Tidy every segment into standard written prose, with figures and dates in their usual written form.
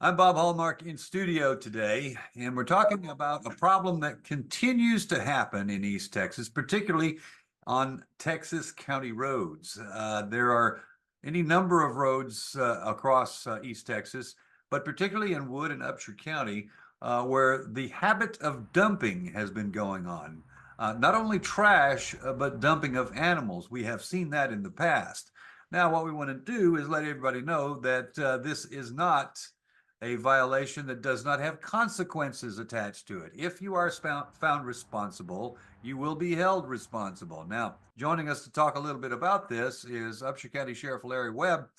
I'm Bob Hallmark in studio today, and we're talking about a problem that continues to happen in East Texas, particularly on Texas county roads. There are any number of roads across East Texas, but particularly in Wood and Upshur County, where the habit of dumping has been going on. Not only trash, but dumping of animals. We have seen that in the past. Now, what we want to do is let everybody know that this is not a violation that does not have consequences attached to it. If you are found responsible, you will be held responsible. Now, joining us to talk a little bit about this is Upshur County Sheriff Larry Webb.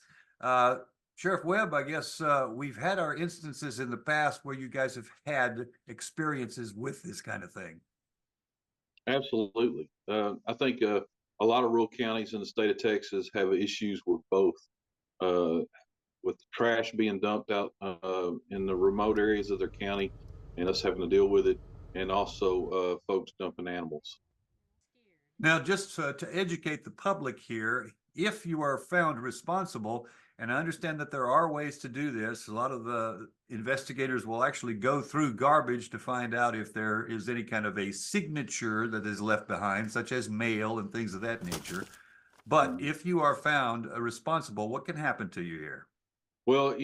Uh, Sheriff Webb, I guess we've had our instances in the past where you guys have had experiences with this kind of thing. Absolutely. I think a lot of rural counties in the state of Texas have issues with both, uh, with trash being dumped out in the remote areas of their county and us having to deal with it, and also folks dumping animals. Now, just to educate the public here, if you are found responsible, and I understand that there are ways to do this, a lot of the investigators will actually go through garbage to find out if there is any kind of a signature that is left behind, such as mail and things of that nature. But if you are found responsible, what can happen to you here? Well,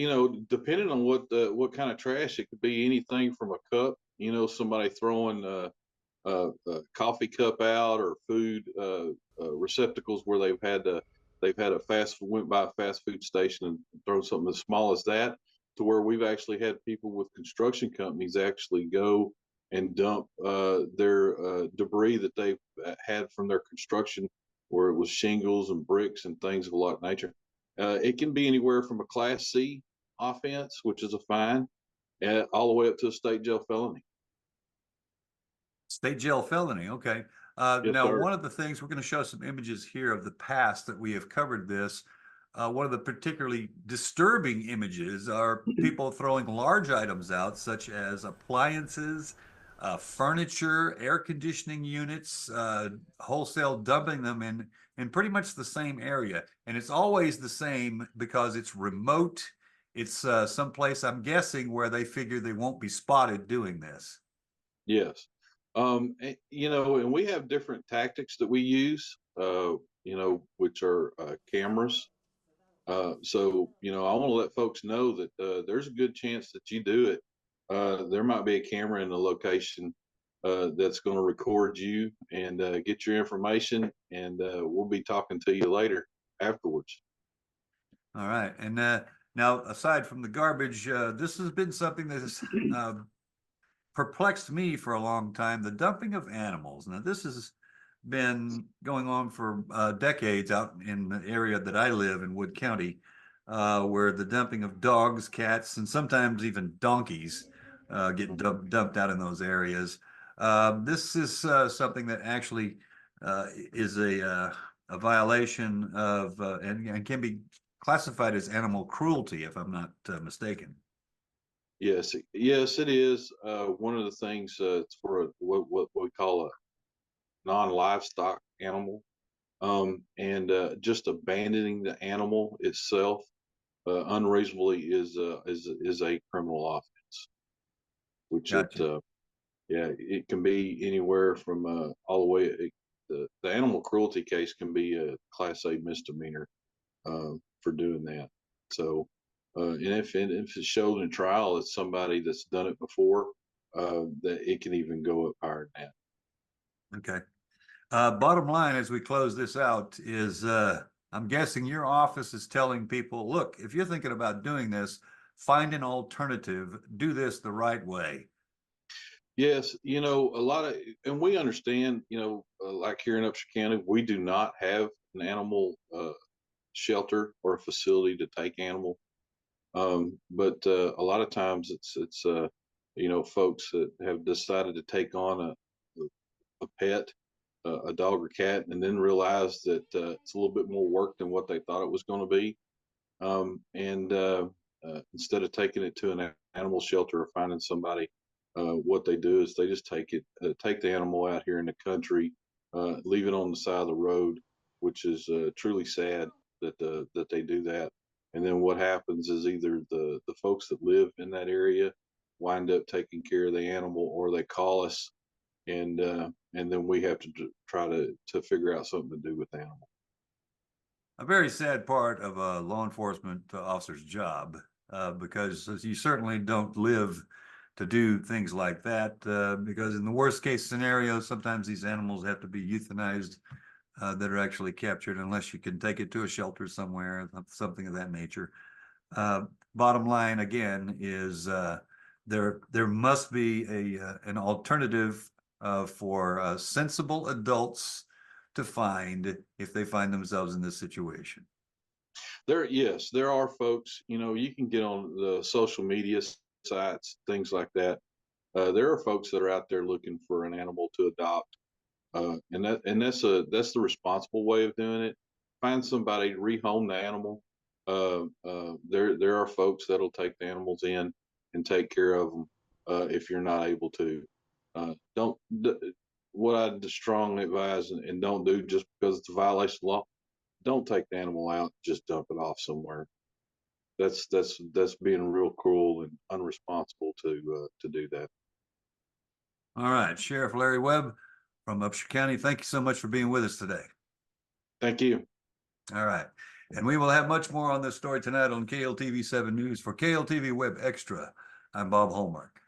depending on what kind of trash, it could be anything from a cup, somebody throwing a coffee cup out, or food receptacles where they've had a went by a fast food station and thrown something as small as that, to where we've actually had people with construction companies actually go and dump their debris that they've had from their construction, where it was shingles and bricks and things of a lot of nature. It can be anywhere from a Class C offense, which is a fine, all the way up to a state jail felony. State jail felony. Okay. Yes, Now, sir. one of the things we're going to show some images here of the past that we have covered this. One of the particularly disturbing images are people throwing large items out, such as appliances, furniture, air conditioning units, wholesale dumping them in pretty much the same area. And it's always the same because it's remote. It's someplace, I'm guessing, where they figure they won't be spotted doing this. Yes. And we have different tactics that we use, which are cameras. I want to let folks know that there's a good chance that you do it. There might be a camera in the location that's going to record you and get your information, and we'll be talking to you later afterwards. All right. And now, aside from the garbage, this has been something that has perplexed me for a long time, the dumping of animals. Now, this has been going on for decades out in the area that I live in, Wood County, where the dumping of dogs, cats, and sometimes even donkeys get dumped out in those areas. This is something that actually is a violation of and can be classified as animal cruelty, if I'm not mistaken. Yes, it is. One of the things, it's for what we call a non-livestock animal, and just abandoning the animal itself unreasonably is a criminal offense. Which Gotcha. it can be anywhere from all the way. The animal cruelty case can be a Class A misdemeanor for doing that. So, and if it's shown in trial it's somebody that's done it before, that it can even go up higher than that. Okay. Bottom line, as we close this out, is I'm guessing your office is telling people, look, if you're thinking about doing this, find an alternative, do this the right way. Yes, a lot of, and we understand, like here in Upshur County, we do not have an animal shelter or a facility to take animal. But a lot of times it's folks that have decided to take on a pet, a dog or cat, and then realize that it's a little bit more work than what they thought it was going to be. And instead of taking it to an animal shelter or finding somebody, what they do is they just take the animal out here in the country, leave it on the side of the road, which is truly sad that they do that. And then what happens is either the folks that live in that area wind up taking care of the animal, or they call us, and then we have to try to figure out something to do with the animal. A very sad part of a law enforcement officer's job, because you certainly don't live to do things like that, because in the worst case scenario, sometimes these animals have to be euthanized, that are actually captured, unless you can take it to a shelter somewhere, something of that nature. Bottom line again is, there must be an alternative for sensible adults to find if they find themselves in this situation. Yes, there are folks, you can get on the social media sites, things like that. There are folks that are out there looking for an animal to adopt. That's the responsible way of doing it. Find somebody to rehome the animal. There are folks that'll take the animals in and take care of them, if you're not able to. Don't What I strongly advise, and don't do just because it's a violation of law. Don't take the animal out. Just dump it off somewhere. That's being real cruel and unresponsible to do that. All right, Sheriff Larry Webb from Upshur County, thank you so much for being with us today. Thank you. All right. And we will have much more on this story tonight on KLTV 7 News. For KLTV Web Extra, I'm Bob Hallmark.